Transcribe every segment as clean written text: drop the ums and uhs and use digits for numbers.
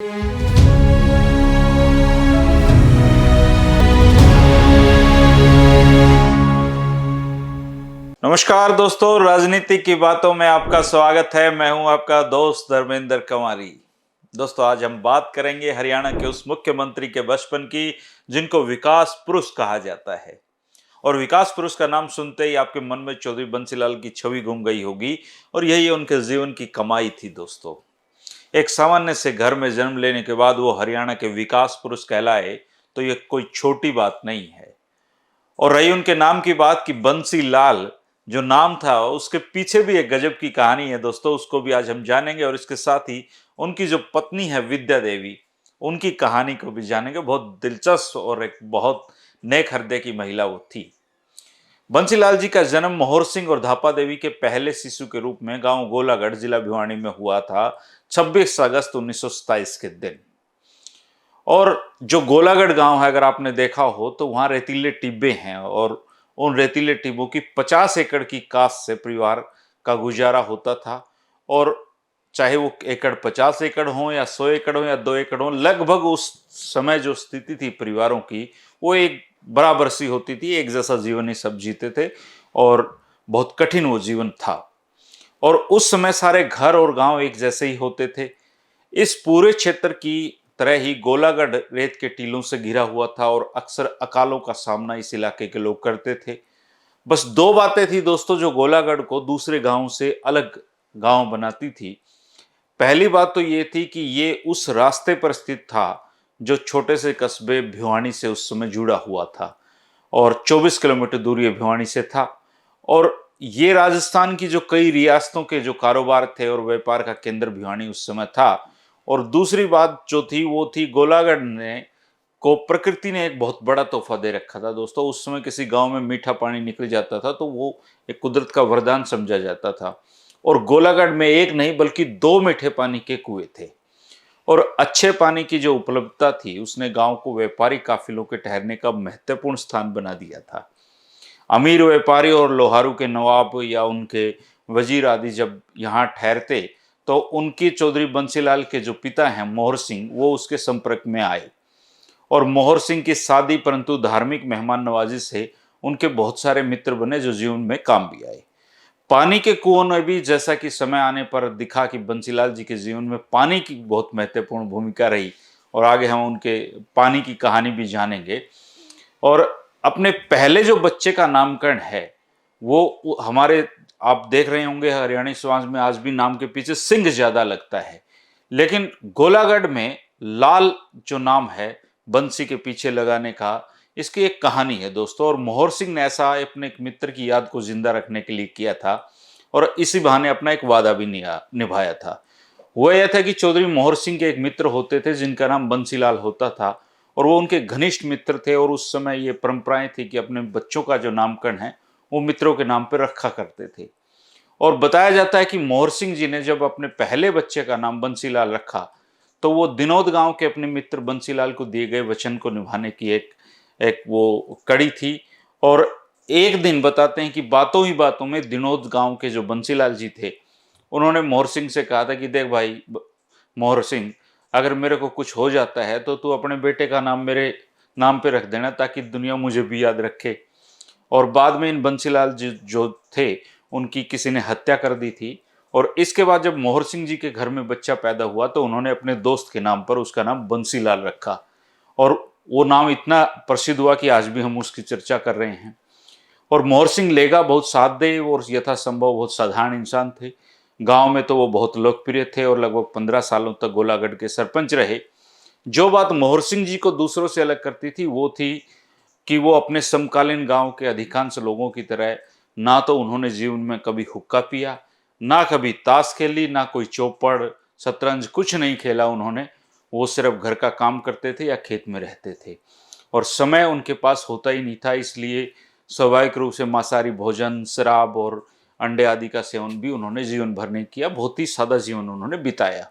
नमस्कार दोस्तों, राजनीति की बातों में आपका स्वागत है। मैं हूं आपका दोस्त धर्मेंद्र कंवारी। दोस्तों, आज हम बात करेंगे हरियाणा के उस मुख्यमंत्री के बचपन की जिनको विकास पुरुष कहा जाता है। और विकास पुरुष का नाम सुनते ही आपके मन में चौधरी बंसीलाल की छवि घूम गई होगी और यही उनके जीवन की कमाई थी। दोस्तों, एक सामान्य से घर में जन्म लेने के बाद वो हरियाणा के विकास पुरुष कहलाए तो ये कोई छोटी बात नहीं है। और रही उनके नाम की बात कि बंसीलाल जो नाम था उसके पीछे भी एक गजब की कहानी है दोस्तों, उसको भी आज हम जानेंगे। और इसके साथ ही उनकी जो पत्नी है विद्या देवी, उनकी कहानी को भी जानेंगे। बहुत दिलचस्प और एक बहुत नेक हृदय की महिला वो थी। बंसीलाल जी का जन्म मोहर सिंह और धापा देवी के पहले शिशु के रूप में गांव गोलागढ़ जिला भिवानी में हुआ था 26 अगस्त 1927 के दिन। और जो गोलागढ़ गांव है, अगर आपने देखा हो तो वहां रेतीले टिब्बे हैं और उन रेतीले टिब्बों की 50 एकड़ की कास्ट से परिवार का गुजारा होता था। और चाहे वो एकड़ 50 एकड़ हो या 100 एकड़ हो या 2 एकड़ हो, लगभग उस समय जो स्थिति थी परिवारों की वो एक बराबर सी होती थी। एक जैसा जीवन ही सब जीते थे और बहुत कठिन वो जीवन था। और उस समय सारे घर और गांव एक जैसे ही होते थे। इस पूरे क्षेत्र की तरह ही गोलागढ़ रेत के टीलों से घिरा हुआ था और अक्सर अकालों का सामना इस इलाके के लोग करते थे। बस दो बातें थी दोस्तों जो गोलागढ़ को दूसरे गांव से अलग गांव बनाती थी। पहली बात तो ये थी कि ये उस रास्ते पर स्थित था जो छोटे से कस्बे भिवानी से उस समय जुड़ा हुआ था और 24 किलोमीटर दूर ये भिवानी से था। और ये राजस्थान की जो कई रियासतों के जो कारोबार थे और व्यापार का केंद्र भिवानी उस समय था। और दूसरी बात जो थी वो थी गोलागढ़ ने को प्रकृति ने एक बहुत बड़ा तोहफा दे रखा था दोस्तों। उस समय किसी गांव में मीठा पानी निकल जाता था तो वो एक कुदरत का वरदान समझा जाता था। और गोलागढ़ में एक नहीं बल्कि 2 मीठे पानी के कुएं थे। और अच्छे पानी की जो उपलब्धता थी उसने गांव को व्यापारी काफिलों के ठहरने का महत्वपूर्ण स्थान बना दिया था। अमीर व्यापारी और लोहारू के नवाब या उनके वजीर आदि जब यहाँ ठहरते तो उनकी चौधरी बंसीलाल के जो पिता हैं मोहर सिंह, वो उसके संपर्क में आए। और मोहर सिंह की सादी परंतु धार्मिक मेहमान नवाजी से उनके बहुत सारे मित्र बने जो जीवन में काम भी आए। पानी के कुओं में भी, जैसा कि समय आने पर दिखा कि बंसीलाल जी के जीवन में पानी की बहुत महत्वपूर्ण भूमिका रही और आगे हम उनके पानी की कहानी भी जानेंगे। और अपने पहले जो बच्चे का नामकरण है वो हमारे, आप देख रहे होंगे हरियाणी समाज में आज भी नाम के पीछे सिंह ज्यादा लगता है, लेकिन गोलागढ़ में लाल जो नाम है बंसी के पीछे लगाने का, इसकी एक कहानी है दोस्तों। और मोहर सिंह ने ऐसा अपने एक मित्र की याद को जिंदा रखने के लिए किया था और इसी बहाने अपना एक वादा भी निभाया था। वो यह था कि चौधरी मोहर सिंह के एक मित्र होते थे जिनका नाम बंसीलाल होता था और वो उनके घनिष्ठ मित्र थे। और उस समय ये परंपराएं थी कि अपने बच्चों का जो नामकरण है वो मित्रों के नाम पर रखा करते थे। और बताया जाता है कि मोहर सिंह जी ने जब अपने पहले बच्चे का नाम बंसीलाल रखा तो वो दिनोद गांव के अपने मित्र बंसीलाल को दिए गए वचन को निभाने की एक एक वो कड़ी थी। और एक दिन बताते हैं कि बातों ही बातों में दिनोद गांव के जो बंसीलाल जी थे उन्होंने मोहर सिंह से कहा था कि देख भाई मोहर सिंह, अगर मेरे को कुछ हो जाता है तो तू अपने बेटे का नाम मेरे नाम पे रख देना ताकि दुनिया मुझे भी याद रखे। और बाद में इन बंसीलाल जी जो थे उनकी किसी ने हत्या कर दी थी। और इसके बाद जब मोहर सिंह जी के घर में बच्चा पैदा हुआ तो उन्होंने अपने दोस्त के नाम पर उसका नाम बंसीलाल रखा। और वो नाम इतना प्रसिद्ध हुआ कि आज भी हम उसकी चर्चा कर रहे हैं। और मोहर सिंह लेगा बहुत सादे और यथासंभव बहुत साधारण इंसान थे। गांव में तो वो बहुत लोकप्रिय थे और लगभग 15 सालों तक गोलागढ़ के सरपंच रहे। जो बात मोहर सिंह जी को दूसरों से अलग करती थी वो थी कि वो अपने समकालीन गांव के अधिकांश लोगों की तरह ना तो उन्होंने जीवन में कभी हुक्का पिया, ना कभी ताश खेली, ना कोई चौपड़ शतरंज, कुछ नहीं खेला उन्होंने। वो सिर्फ घर का काम करते थे या खेत में रहते थे और समय उनके पास होता ही नहीं था, इसलिए स्वाभाविक रूप से मांसाहारी भोजन, शराब और अंडे आदि का सेवन भी उन्होंने जीवन भर नहीं किया। बहुत ही सादा जीवन उन्होंने बिताया।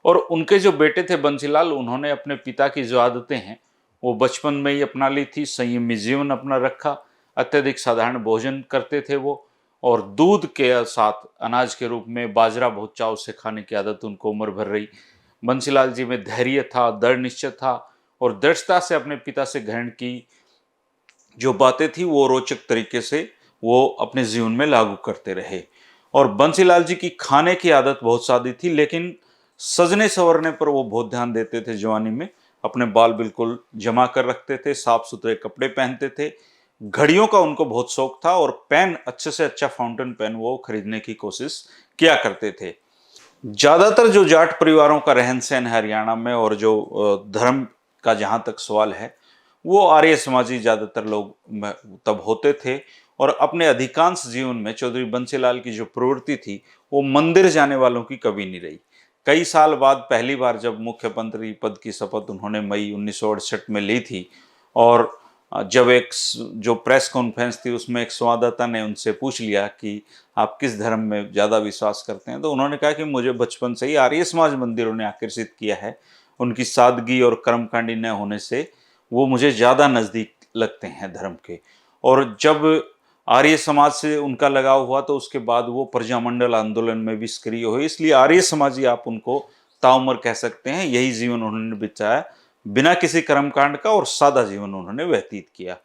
और उनके जो बेटे थे बंसीलाल, उन्होंने अपने पिता की जो आदतें हैं वो बचपन में ही अपना ली थी। संयमी जीवन अपना रखा, अत्यधिक साधारण भोजन करते थे वो, और दूध के साथ अनाज के रूप में बाजरा बहुत चाव से खाने की आदत उनको उम्र भर रही। बंसीलाल जी में धैर्य था, दृढ़ निश्चय था और दृढ़ता से अपने पिता से ग्रहण की जो बातें थी वो रोचक तरीके से वो अपने जीवन में लागू करते रहे। और बंसीलाल जी की खाने की आदत बहुत सादी थी, लेकिन सजने संवरने पर वो बहुत ध्यान देते थे। जवानी में अपने बाल बिल्कुल जमा कर रखते थे, साफ सुथरे कपड़े पहनते थे, घड़ियों का उनको बहुत शौक था और पेन, अच्छे से अच्छा फाउंटेन पेन वो खरीदने की कोशिश किया करते थे। ज्यादातर जो जाट परिवारों का रहन सहन है हरियाणा में, और जो धर्म का जहां तक सवाल है, वो आर्य समाजी ज्यादातर लोग तब होते थे। और अपने अधिकांश जीवन में चौधरी बंसीलाल की जो प्रवृत्ति थी वो मंदिर जाने वालों की कभी नहीं रही। कई साल बाद पहली बार जब मुख्यमंत्री पद की शपथ उन्होंने मई 1968 में ली थी, और जब एक जो प्रेस कॉन्फ्रेंस थी उसमें एक संवाददाता ने उनसे पूछ लिया कि आप किस धर्म में ज़्यादा विश्वास करते हैं, तो उन्होंने कहा कि मुझे बचपन से ही आर्य समाज मंदिरों ने आकर्षित किया है। उनकी सादगी और कर्मकांडी न होने से वो मुझे ज़्यादा नज़दीक लगते हैं धर्म के। और जब आर्य समाज से उनका लगाव हुआ तो उसके बाद वो प्रजामंडल आंदोलन में भी सक्रिय हुए, इसलिए आर्य समाजी आप उनको ताउम्र कह सकते हैं। यही जीवन उन्होंने बिताया, बिना किसी कर्मकांड का, और सादा जीवन उन्होंने व्यतीत किया।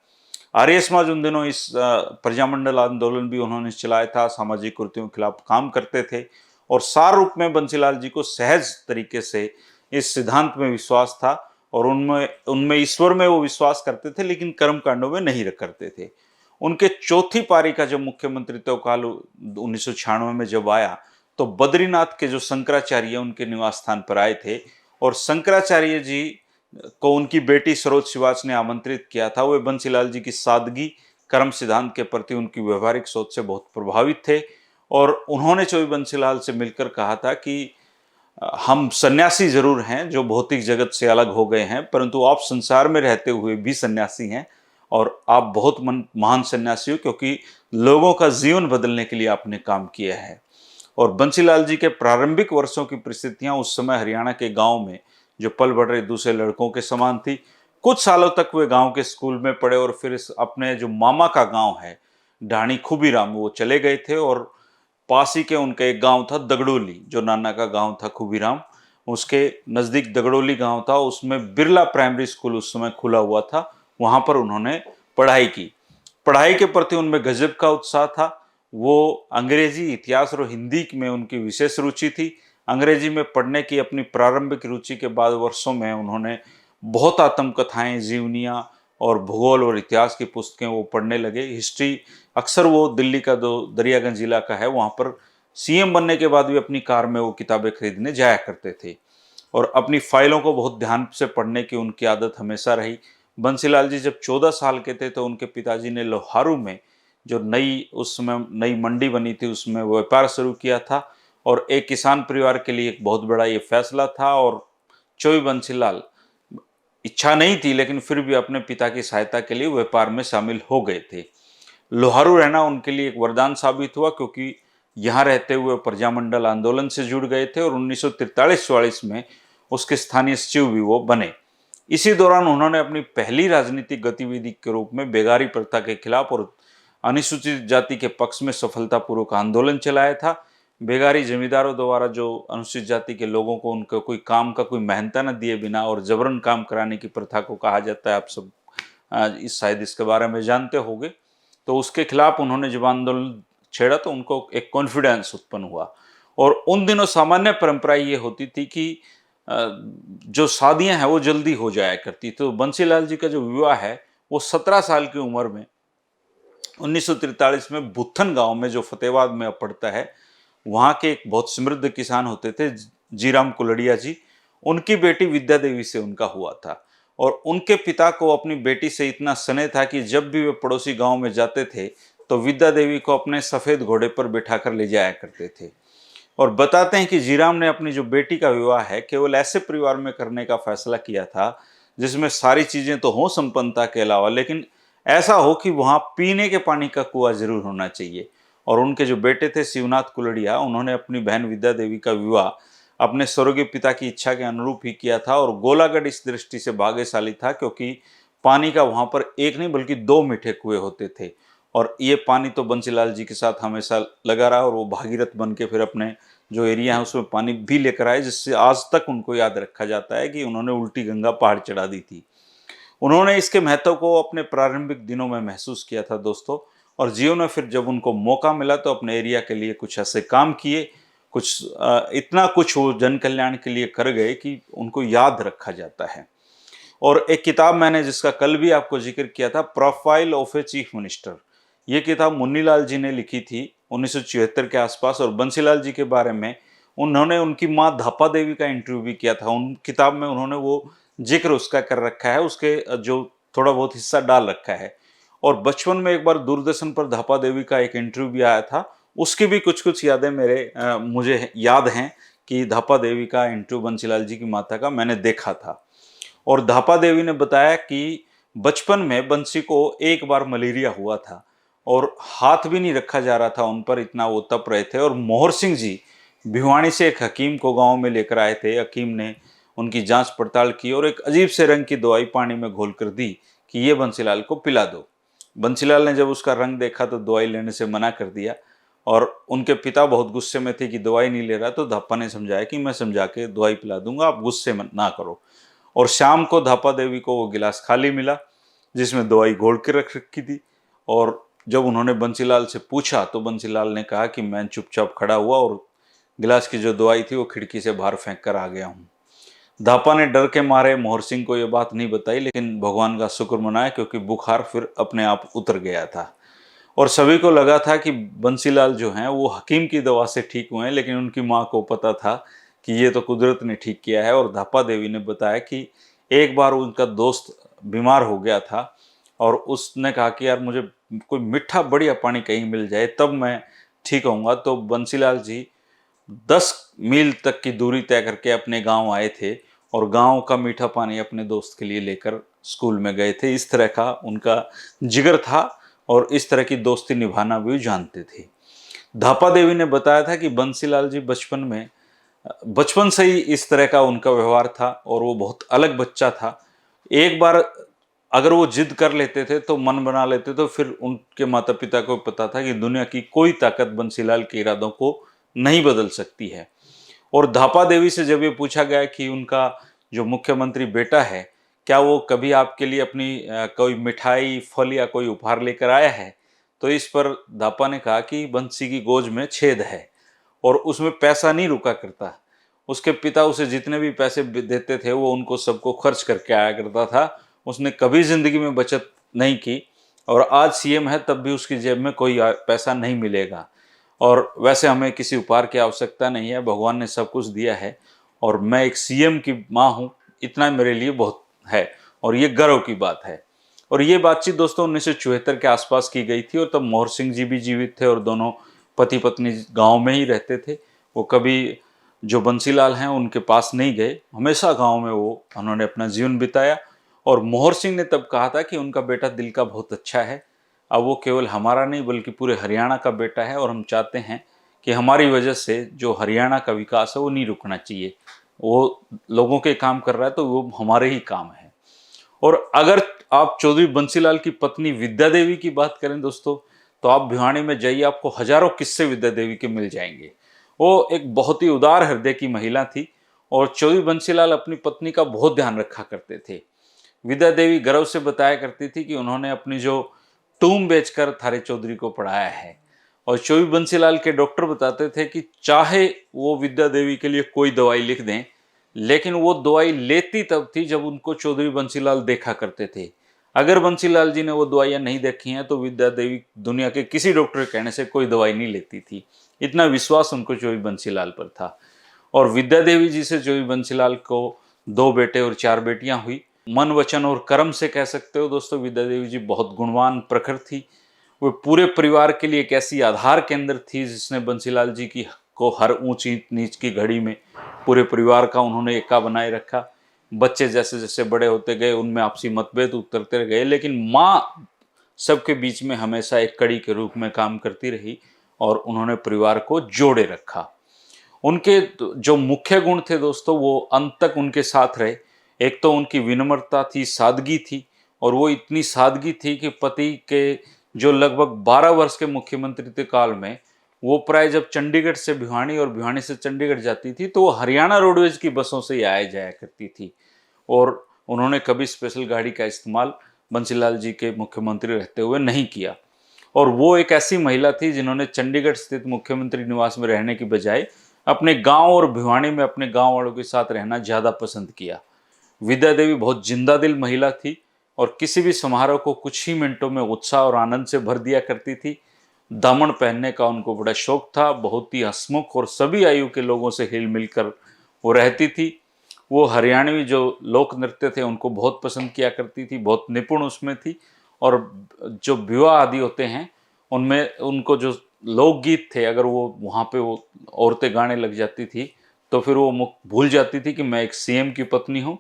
आर्य समाज उन दिनों इस प्रजामंडल आंदोलन भी उन्होंने चलाया था, सामाजिक कुरीतियों के खिलाफ काम करते थे। और सार रूप में बंसीलाल जी को सहज तरीके से इस सिद्धांत में विश्वास था, और उनमें उनमें ईश्वर में वो विश्वास करते थे, लेकिन कर्म कांडों में नहीं करते थे। उनके चौथी पारी का जब मुख्यमंत्रित्व काल 1996 में जब आया, तो बद्रीनाथ के जो शंकराचार्य उनके निवास स्थान पर आए थे, और शंकराचार्य जी को उनकी बेटी सरोज शिवाच ने आमंत्रित किया था। वे बंसीलाल जी की सादगी, कर्म सिद्धांत के प्रति उनकी व्यवहारिक सोच से बहुत प्रभावित थे, और उन्होंने चौधरी बंसीलाल से मिलकर कहा था कि हम सन्यासी जरूर हैं जो भौतिक जगत से अलग हो गए हैं, परंतु आप संसार में रहते हुए भी सन्यासी हैं, और आप बहुत महान सन्यासी हो, क्योंकि लोगों का जीवन बदलने के लिए आपने काम किया है। और बंसीलाल जी के प्रारंभिक वर्षों की परिस्थितियां उस समय हरियाणा के गांव में जो पल बढ़ रहे दूसरे लड़कों के समान थी। कुछ सालों तक वे गांव के स्कूल में पढ़े, और फिर अपने जो मामा का गांव है ढाणी खुबीराम, वो चले गए थे। और पास ही के उनका एक गांव था दगड़ोली, जो नाना का गांव था खुबीराम, उसके नज़दीक दगड़ोली गांव था। उसमें बिरला प्राइमरी स्कूल उस समय खुला हुआ था, वहां पर उन्होंने पढ़ाई की। पढ़ाई के प्रति उनमें गजब का उत्साह था। वो अंग्रेजी, इतिहास और हिंदी में उनकी विशेष रुचि थी। अंग्रेजी में पढ़ने की अपनी प्रारंभिक रुचि के बाद वर्षों में उन्होंने बहुत आत्मकथाएं, जीवनियाँ और भूगोल और इतिहास की पुस्तकें वो पढ़ने लगे। हिस्ट्री अक्सर वो दिल्ली का जो दरियागंज इलाका है वहाँ पर सीएम बनने के बाद भी अपनी कार में वो किताबें खरीदने जाया करते थे, और अपनी फाइलों को बहुत ध्यान से पढ़ने की उनकी आदत हमेशा रही। बंसीलाल जी जब 14 साल के थे तो उनके पिताजी ने लोहारू में जो उस समय नई मंडी बनी थी उसमें व्यापार शुरू किया था, और एक किसान परिवार के लिए एक बहुत बड़ा ये फैसला था। और चौधरी बंसीलाल, इच्छा नहीं थी लेकिन फिर भी अपने पिता की सहायता के लिए व्यापार में शामिल हो गए थे। लोहारू रहना उनके लिए एक वरदान साबित हुआ, क्योंकि यहाँ रहते हुए प्रजामंडल आंदोलन से जुड़ गए थे, और 1943-44 में उसके स्थानीय सचिव भी वो बने। इसी दौरान उन्होंने अपनी पहली राजनीतिक गतिविधि के रूप में बेगारी प्रथा के खिलाफ और अनुसूचित जाति के पक्ष में सफलतापूर्वक आंदोलन चलाया था। बेगारी जमींदारों द्वारा जो अनुसूचित जाति के लोगों को उनका कोई काम का कोई मेहनता न दिए बिना और जबरन काम कराने की प्रथा को कहा जाता है। आप सब शायद इसके बारे में जानते होंगे। तो उसके खिलाफ उन्होंने जब आंदोलन छेड़ा तो उनको एक कॉन्फिडेंस उत्पन्न हुआ। और उन दिनों सामान्य परंपरा ये होती थी कि जो शादियां हैं वो जल्दी हो जाया करती। तो बंसीलाल जी का जो विवाह है वो 17 साल की उम्र में 1943 में बुत्थन गांव में, जो फतेहाबाद में पड़ता है, वहाँ के एक बहुत समृद्ध किसान होते थे जीराम कुलड़िया जी, उनकी बेटी विद्या देवी से उनका हुआ था। और उनके पिता को अपनी बेटी से इतना स्नेह था कि जब भी वे पड़ोसी गांव में जाते थे तो विद्या देवी को अपने सफ़ेद घोड़े पर बिठाकर ले जाया करते थे। और बताते हैं कि जीराम ने अपनी जो बेटी का विवाह है केवल ऐसे परिवार में करने का फैसला किया था जिसमें सारी चीज़ें तो हों संपन्नता के अलावा, लेकिन ऐसा हो कि वहाँ पीने के पानी का कुआं जरूर होना चाहिए। और उनके जो बेटे थे शिवनाथ कुलड़िया, उन्होंने अपनी बहन विद्या देवी का विवाह अपने स्वर्गीय पिता की इच्छा के अनुरूप ही किया था। और गोलागढ़ इस दृष्टि से भाग्यशाली था क्योंकि पानी का वहाँ पर एक नहीं बल्कि 2 मीठे कुएं होते थे, और ये पानी तो बंसीलाल जी के साथ हमेशा लगा रहा, और वो भागीरथ बन के फिर अपने जो एरिया है उसमें पानी भी लेकर आए, जिससे आज तक उनको याद रखा जाता है कि उन्होंने उल्टी गंगा पहाड़ चढ़ा दी थी। उन्होंने इसके महत्व को अपने प्रारंभिक दिनों में महसूस किया था दोस्तों, और जीवन में फिर जब उनको मौका मिला तो अपने एरिया के लिए कुछ ऐसे काम किए, इतना कुछ वो जन कल्याण के लिए कर गए कि उनको याद रखा जाता है। और एक किताब मैंने जिसका कल भी आपको जिक्र किया था, profile of a chief minister, ये किताब मुन्नीलाल जी ने लिखी थी 1974 के आसपास, और बंसीलाल जी के बारे में उन्होंने उनकी माँ धापा देवी का इंटरव्यू भी किया था। उन किताब में उन्होंने वो जिक्र उसका कर रखा है, उसके जो थोड़ा बहुत हिस्सा डाल रखा है। और बचपन में एक बार दूरदर्शन पर धापा देवी का एक इंटरव्यू भी आया था, उसकी भी कुछ कुछ यादें मुझे याद हैं कि धापा देवी का इंटरव्यू बंसीलाल जी की माता का मैंने देखा था। और धापा देवी ने बताया कि बचपन में बंसी को एक बार मलेरिया हुआ था और हाथ भी नहीं रखा जा रहा था उन पर, इतना वो तप रहे थे। और मोहर सिंह जी भिवानी से एक हकीम को गांव में लेकर आए थे। हकीम ने उनकी जांच पड़ताल की और एक अजीब से रंग की दवाई पानी में घोल कर दी कि ये बंसीलाल को पिला दो। बंसीलाल ने जब उसका रंग देखा तो दवाई लेने से मना कर दिया, और उनके पिता बहुत गुस्से में थे कि दवाई नहीं ले रहा। तो धापा ने समझाया कि मैं समझा के दवाई पिला दूंगा, आप गुस्से ना करो। और शाम को धापा देवी को वो गिलास खाली मिला जिसमें दवाई घोल के रख रखी थी। और जब उन्होंने बंसीलाल से पूछा तो बंसीलाल ने कहा कि मैं चुपचाप खड़ा हुआ और गिलास की जो दवाई थी वो खिड़की से बाहर फेंक कर आ गया हूँ। धापा ने डर के मारे मोहर सिंह को ये बात नहीं बताई, लेकिन भगवान का शुक्र मनाया क्योंकि बुखार फिर अपने आप उतर गया था। और सभी को लगा था कि बंसीलाल जो हैं वो हकीम की दवा से ठीक हुए हैं, लेकिन उनकी माँ को पता था कि ये तो कुदरत ने ठीक किया है। और धापा देवी ने बताया कि एक बार उनका दोस्त बीमार हो गया था और उसने कहा कि यार मुझे कोई मीठा बढ़िया पानी कहीं मिल जाए तब मैं ठीक होऊंगा। तो बंसीलाल जी 10 मील तक की दूरी तय करके अपने गांव आए थे और गांव का मीठा पानी अपने दोस्त के लिए लेकर स्कूल में गए थे। इस तरह का उनका जिगर था और इस तरह की दोस्ती निभाना भी जानते थे। धापा देवी ने बताया था कि बंसीलाल जी बचपन से ही इस तरह का उनका व्यवहार था और वो बहुत अलग बच्चा था। एक बार अगर वो जिद कर लेते थे तो मन बना लेते तो फिर उनके माता पिता को पता था कि दुनिया की कोई ताकत बंसीलाल के इरादों को नहीं बदल सकती है। और धापा देवी से जब ये पूछा गया कि उनका जो मुख्यमंत्री बेटा है, क्या वो कभी आपके लिए अपनी कोई मिठाई, फल या कोई उपहार लेकर आया है, तो इस पर धापा ने कहा कि बंसी की गोज में छेद है और उसमें पैसा नहीं रुका करता। उसके पिता उसे जितने भी पैसे देते थे वो उनको सबको खर्च करके आया करता था। उसने कभी जिंदगी में बचत नहीं की और आज सीएम है तब भी उसकी जेब में कोई पैसा नहीं मिलेगा। और वैसे हमें किसी उपहार की आवश्यकता नहीं है, भगवान ने सब कुछ दिया है और मैं एक सीएम की माँ हूँ, इतना मेरे लिए बहुत है और ये गर्व की बात है। और ये बातचीत दोस्तों 1974 के आसपास की गई थी और तब मोहर सिंह जी भी जीवित थे और दोनों पति पत्नी गांव में ही रहते थे। वो कभी जो बंसीलाल हैं उनके पास नहीं गए, हमेशा गांव में उन्होंने अपना जीवन बिताया। और मोहर सिंह ने तब कहा था कि उनका बेटा दिल का बहुत अच्छा है, अब वो केवल हमारा नहीं बल्कि पूरे हरियाणा का बेटा है और हम चाहते हैं कि हमारी वजह से जो हरियाणा का विकास है वो नहीं रुकना चाहिए। वो लोगों के काम कर रहा है तो वो हमारे ही काम है। और अगर आप चौधरी बंसीलाल की पत्नी विद्या देवी की बात करें दोस्तों, तो आप भिवानी में जाइए, आपको हजारों किस्से विद्या देवी के मिल जाएंगे। वो एक बहुत ही उदार हृदय की महिला थी और चौधरी बंसीलाल अपनी पत्नी का बहुत ध्यान रखा करते थे। विद्या देवी गर्व से बताया करती थी कि उन्होंने अपनी जो टूम बेचकर थारे चौधरी को पढ़ाया है। और चौधरी बंसीलाल के डॉक्टर बताते थे कि चाहे वो विद्या देवी के लिए कोई दवाई लिख दें, लेकिन वो दवाई लेती तब थी जब उनको चौधरी बंसीलाल देखा करते थे। अगर बंसीलाल जी ने वो दवाइयाँ नहीं देखी हैं तो विद्या देवी दुनिया के किसी डॉक्टर के कहने से कोई दवाई नहीं लेती थी, इतना विश्वास उनको चौधरी बंसीलाल पर था। और विद्या देवी जी से चौधरी बंसीलाल को 2 बेटे और 4 बेटियां हुई। मन, वचन और कर्म से कह सकते हो दोस्तों, विद्या देवी जी बहुत गुणवान प्रखर थी। वो पूरे परिवार के लिए एक ऐसी आधार केंद्र थी जिसने बंसीलाल जी की को हर ऊंची नीच की घड़ी में पूरे परिवार का उन्होंने एका बनाए रखा। बच्चे जैसे जैसे बड़े होते गए उनमें आपसी मतभेद उतरते गए, लेकिन माँ सबके बीच में हमेशा एक कड़ी के रूप में काम करती रही और उन्होंने परिवार को जोड़े रखा। उनके जो मुख्य गुण थे दोस्तों वो अंत तक उनके साथ रहे। एक तो उनकी विनम्रता थी, सादगी थी, और वो इतनी सादगी थी कि पति के जो लगभग 12 वर्ष के मुख्यमंत्री काल में वो प्राय जब चंडीगढ़ से भिवानी और भिवानी से चंडीगढ़ जाती थी तो वो हरियाणा रोडवेज की बसों से ही आया जाया करती थी। और उन्होंने कभी स्पेशल गाड़ी का इस्तेमाल बंसीलाल जी के मुख्यमंत्री रहते हुए नहीं किया। और वो एक ऐसी महिला थी जिन्होंने चंडीगढ़ स्थित मुख्यमंत्री निवास में रहने की बजाय अपने गांव और भिवानी में अपने गांव वालों के साथ रहना ज़्यादा पसंद किया। विद्या देवी बहुत जिंदा दिल महिला थी और किसी भी समारोह को कुछ ही मिनटों में उत्साह और आनंद से भर दिया करती थी। दामन पहनने का उनको बड़ा शौक था, बहुत ही हंसमुख और सभी आयु के लोगों से हिल मिलकर वो रहती थी। वो हरियाणवी जो लोक नृत्य थे उनको बहुत पसंद किया करती थी, बहुत निपुण उसमें थी। और जो विवाह आदि होते हैं उनमें उनको जो लोकगीत थे, अगर वो वहाँ पे वो औरतें गाने लग जाती थी तो फिर वो भूल जाती थी कि मैं एक सीएम की पत्नी हूँ,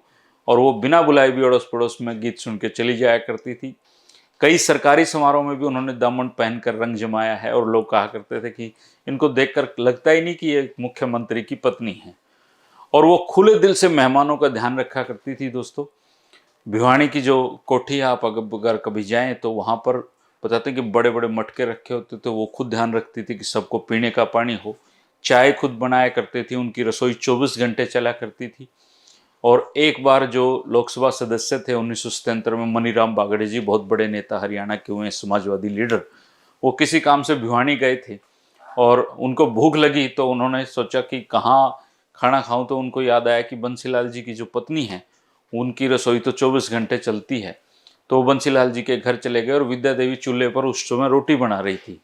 और वो बिना बुलाए भी अड़ोस पड़ोस में गीत सुन के चली जाया करती थी। कई सरकारी समारोह में भी उन्होंने दामन पहनकर रंग जमाया है और लोग कहा करते थे कि इनको देखकर लगता ही नहीं कि ये मुख्यमंत्री की पत्नी है। और वो खुले दिल से मेहमानों का ध्यान रखा करती थी। दोस्तों, भिवानी की जो कोठी है, आप अगर कभी जाएं तो वहाँ पर बताते हैं कि बड़े बड़े मटके रखे होते थे। वो खुद ध्यान रखती थी कि सबको पीने का पानी हो, चाय खुद बनाया करते थी, उनकी रसोई 24 घंटे चला करती थी। और एक बार जो लोकसभा सदस्य थे 1977 में, मनीराम बागड़े जी, बहुत बड़े नेता हरियाणा के हुए समाजवादी लीडर, वो किसी काम से भिवानी गए थे और उनको भूख लगी तो उन्होंने सोचा कि कहाँ खाना खाऊं, तो उनको याद आया कि बंसीलाल जी की जो पत्नी है उनकी रसोई तो 24 घंटे चलती है। तो वो बंसीलाल जी के घर चले गए और विद्या देवी चूल्हे पर उस समय रोटी बना रही थी।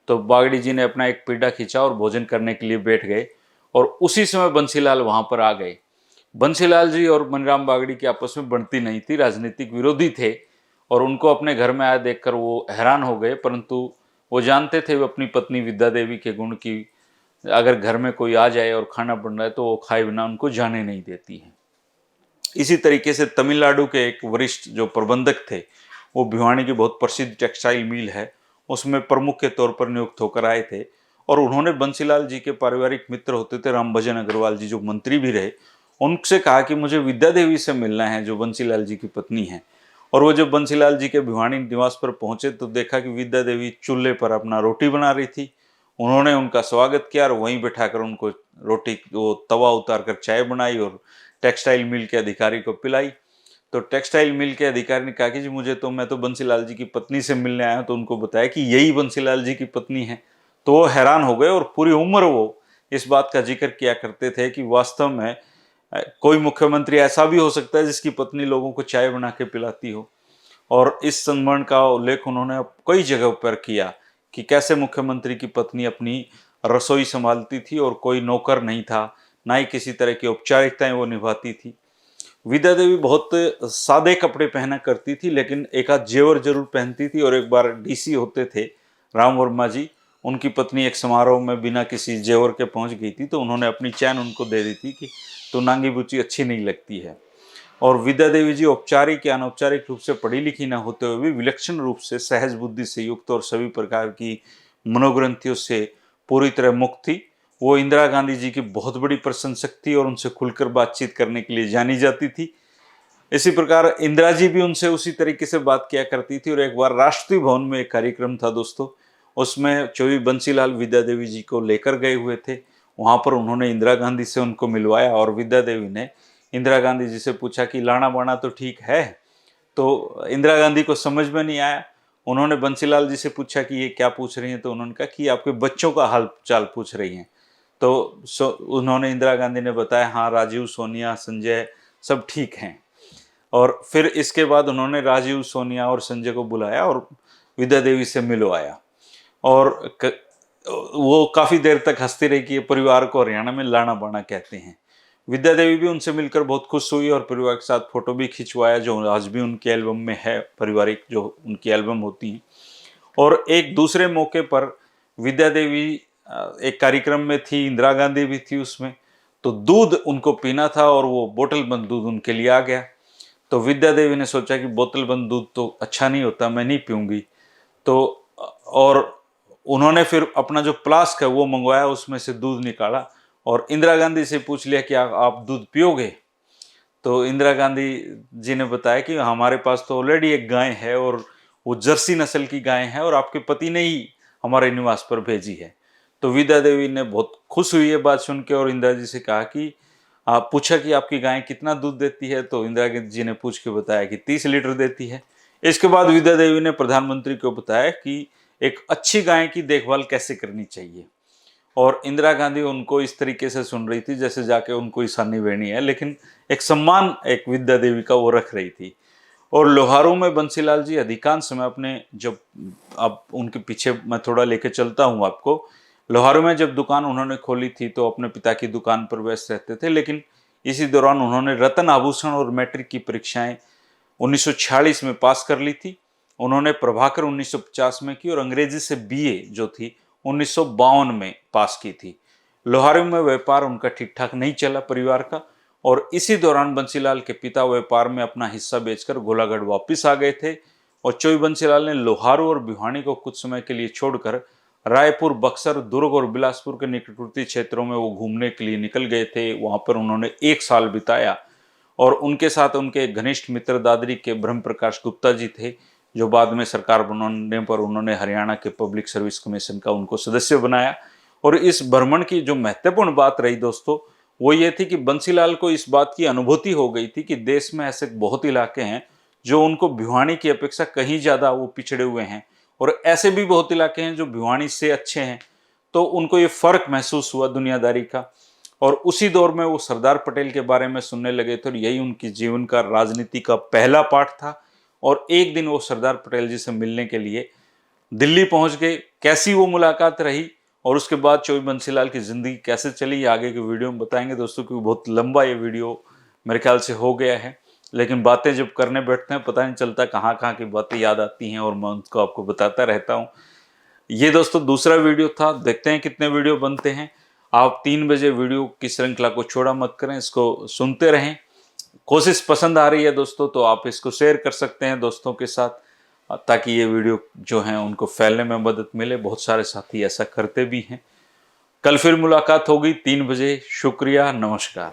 तो बागड़ी जी ने अपना एक पीढ़ा खींचा और भोजन करने के लिए बैठ गए, और उसी समय बंसीलाल वहां पर आ गए। बंसीलाल जी और मनीराम बागड़ी की आपस में बनती नहीं थी, राजनीतिक विरोधी थे, और उनको अपने घर में आया देखकर वो हैरान हो गए। परंतु वो जानते थे वो अपनी पत्नी विद्या देवी के गुण की, अगर घर में कोई आ जाए और खाना बन रहा है तो वो खाए बिना उनको जाने नहीं देती है। इसी तरीके से तमिलनाडु के एक वरिष्ठ जो प्रबंधक थे, वो भिवानी की बहुत प्रसिद्ध टेक्सटाइल मिल है उसमें प्रमुख के तौर पर नियुक्त होकर आए थे। और उन्होंने बंसीलाल जी के पारिवारिक मित्र होते थे राम भजन अग्रवाल जी, जो मंत्री भी रहे, उनसे कहा कि मुझे विद्या देवी से मिलना है जो बंसीलाल जी की पत्नी है। और वो जब बंसीलाल जी के भिवानी निवास पर पहुंचे तो देखा कि विद्या देवी चूल्हे पर अपना रोटी बना रही थी। उन्होंने उनका स्वागत किया और वहीं बैठाकर उनको रोटी वो तवा उतार कर चाय बनाई और टेक्सटाइल मिल के अधिकारी को पिलाई। तो टेक्सटाइल मिल के अधिकारी ने कहा कि जी मैं तो बंसीलाल जी की पत्नी से मिलने आया हूं। तो उनको बताया कि यही बंसीलाल जी की पत्नी है। तो वो हैरान हो गए और पूरी उम्र वो इस बात का जिक्र किया करते थे कि वास्तव में कोई मुख्यमंत्री ऐसा भी हो सकता है जिसकी पत्नी लोगों को चाय बना के पिलाती हो। और इस संबंध का उल्लेख उन्होंने कई जगह पर किया कि कैसे मुख्यमंत्री की पत्नी अपनी रसोई संभालती थी और कोई नौकर नहीं था, ना ही किसी तरह की औपचारिकताएं वो निभाती थी। विद्या देवी बहुत सादे कपड़े पहना करती थी, लेकिन एक आध जेवर जरूर पहनती थी। और एक बार डीसी होते थे राम वर्मा जी, उनकी पत्नी एक समारोह में बिना किसी जेवर के पहुंच गई थी, तो उन्होंने अपनी चैन उनको दे दी थी कि तो नांगी बुची अच्छी नहीं लगती है। और विद्या देवी जी औपचारिक या अनौपचारिक रूप से पढ़ी लिखी न होते हुए भी विलक्षण रूप से सहज बुद्धि से युक्त और सभी प्रकार की मनोग्रंथियों से पूरी तरह मुक्त थी। वो इंदिरा गांधी जी की बहुत बड़ी प्रशंसक थी और उनसे खुलकर बातचीत करने के लिए जानी जाती थी। इसी प्रकार इंदिरा जी भी उनसे उसी तरीके से बात किया करती थी। और एक बार राष्ट्रीय भवन में एक कार्यक्रम था दोस्तों, उसमें चौधरी बंसीलाल विद्या देवी जी को लेकर गए हुए थे। वहां पर उन्होंने इंदिरा गांधी से उनको मिलवाया और विद्या देवी ने इंदिरा गांधी जी से पूछा कि लाना बाना तो ठीक है। तो इंदिरा गांधी को समझ में नहीं आया। उन्होंने बंसीलाल जी से पूछा कि ये क्या पूछ रही हैं, तो उन्होंने कहा कि आपके बच्चों का हाल चाल पूछ रही हैं। तो उन्होंने इंदिरा गांधी ने बताया हाँ, राजीव, सोनिया, संजय सब ठीक हैं। और फिर इसके बाद उन्होंने राजीव, सोनिया और संजय को बुलाया और विद्या देवी से मिलवाया। और वो काफ़ी देर तक हंसती रही कि ये परिवार को हरियाणा में लाना बाना कहते हैं। विद्या देवी भी उनसे मिलकर बहुत खुश हुई और परिवार के साथ फोटो भी खिंचवाया, जो आज भी उनके एल्बम में है, पारिवारिक जो उनकी एल्बम होती हैं। और एक दूसरे मौके पर विद्या देवी एक कार्यक्रम में थी, इंदिरा गांधी भी थी उसमें, तो दूध उनको पीना था और वो बोतल बंद दूध उनके लिए आ गया। तो विद्या देवी ने सोचा कि बोतल बंद दूध तो अच्छा नहीं होता, मैं नहीं पीऊंगी। तो और उन्होंने फिर अपना जो फ्लास्क है वो मंगवाया, उसमें से दूध निकाला और इंदिरा गांधी से पूछ लिया कि आप दूध पियोगे। तो इंदिरा गांधी जी ने बताया कि हमारे पास तो ऑलरेडी एक गाय है और वो जर्सी नस्ल की गाय है और आपके पति ने ही हमारे निवास पर भेजी है। तो विद्या देवी ने बहुत खुश हुई ये बात सुन के और इंदिरा जी से कहा कि आप पूछा कि आपकी गाय कितना दूध देती है, तो इंदिरा जी ने पूछ के बताया कि 30 लीटर देती है। इसके बाद विद्या देवी ने प्रधानमंत्री को बताया कि एक अच्छी गाय की देखभाल कैसे करनी चाहिए, और इंदिरा गांधी उनको इस तरीके से सुन रही थी जैसे जाके उनको ईशानी वेणी है, लेकिन एक सम्मान एक विद्या देवी का वो रख रही थी। और लोहारू में बंसीलाल जी अधिकांश समय अपने, जब अब उनके पीछे मैं थोड़ा लेके चलता हूँ आपको, लोहारू में जब दुकान उन्होंने खोली थी तो अपने पिता की दुकान पर व्यस्त रहते थे, लेकिन इसी दौरान उन्होंने रतन आभूषण और मैट्रिक की परीक्षाएं 1946 में पास कर ली थी। उन्होंने प्रभाकर 1950 में की और अंग्रेजी से बीए जो थी 1952 में पास की थी। लोहारू में व्यापार उनका ठीक ठाक नहीं चला परिवार का, और इसी दौरान बंसीलाल के पिता व्यापार में अपना हिस्सा बेचकर गोलागढ़ वापस आ गए थे, और चोई बंसीलाल ने लोहारू और भिवानी को कुछ समय के लिए छोड़कर रायपुर, बक्सर, दुर्ग और बिलासपुर के निकटवर्ती क्षेत्रों में वो घूमने के लिए निकल गए थे। वहां पर उन्होंने 1 साल बिताया, और उनके साथ उनके घनिष्ठ मित्र दादरी के ब्रह्म प्रकाश गुप्ता जी थे, जो बाद में सरकार बनने पर उन्होंने हरियाणा के पब्लिक सर्विस कमीशन का उनको सदस्य बनाया। और इस भ्रमण की जो महत्वपूर्ण बात रही दोस्तों, वो ये थी कि बंसीलाल को इस बात की अनुभूति हो गई थी कि देश में ऐसे बहुत इलाके हैं जो उनको भिवानी की अपेक्षा कहीं ज्यादा वो पिछड़े हुए हैं, और ऐसे भी बहुत इलाके हैं जो भिवानी से अच्छे हैं। तो उनको ये फर्क महसूस हुआ दुनियादारी का, और उसी दौर में वो सरदार पटेल के बारे में सुनने लगे थे, और यही उनकी जीवन का राजनीति का पहला पाठ था। और एक दिन वो सरदार पटेल जी से मिलने के लिए दिल्ली पहुंच गए। कैसी वो मुलाकात रही और उसके बाद चोई बंसीलाल की जिंदगी कैसे चली, ये आगे के वीडियो में बताएंगे दोस्तों, क्योंकि बहुत लंबा ये वीडियो मेरे ख्याल से हो गया है, लेकिन बातें जब करने बैठते हैं पता नहीं चलता कहाँ कहाँ की बातें याद आती हैं, और मैं उनको आपको बताता रहता हूँ। ये दोस्तों दूसरा वीडियो था, देखते हैं कितने वीडियो बनते हैं। आप 3 बजे वीडियो की श्रृंखला को छोड़ा मत करें, इसको सुनते रहें। कोशिश पसंद आ रही है दोस्तों तो आप इसको शेयर कर सकते हैं दोस्तों के साथ, ताकि ये वीडियो जो है उनको फैलने में मदद मिले। बहुत सारे साथी ऐसा करते भी हैं। कल फिर मुलाकात होगी 3 बजे। शुक्रिया, नमस्कार।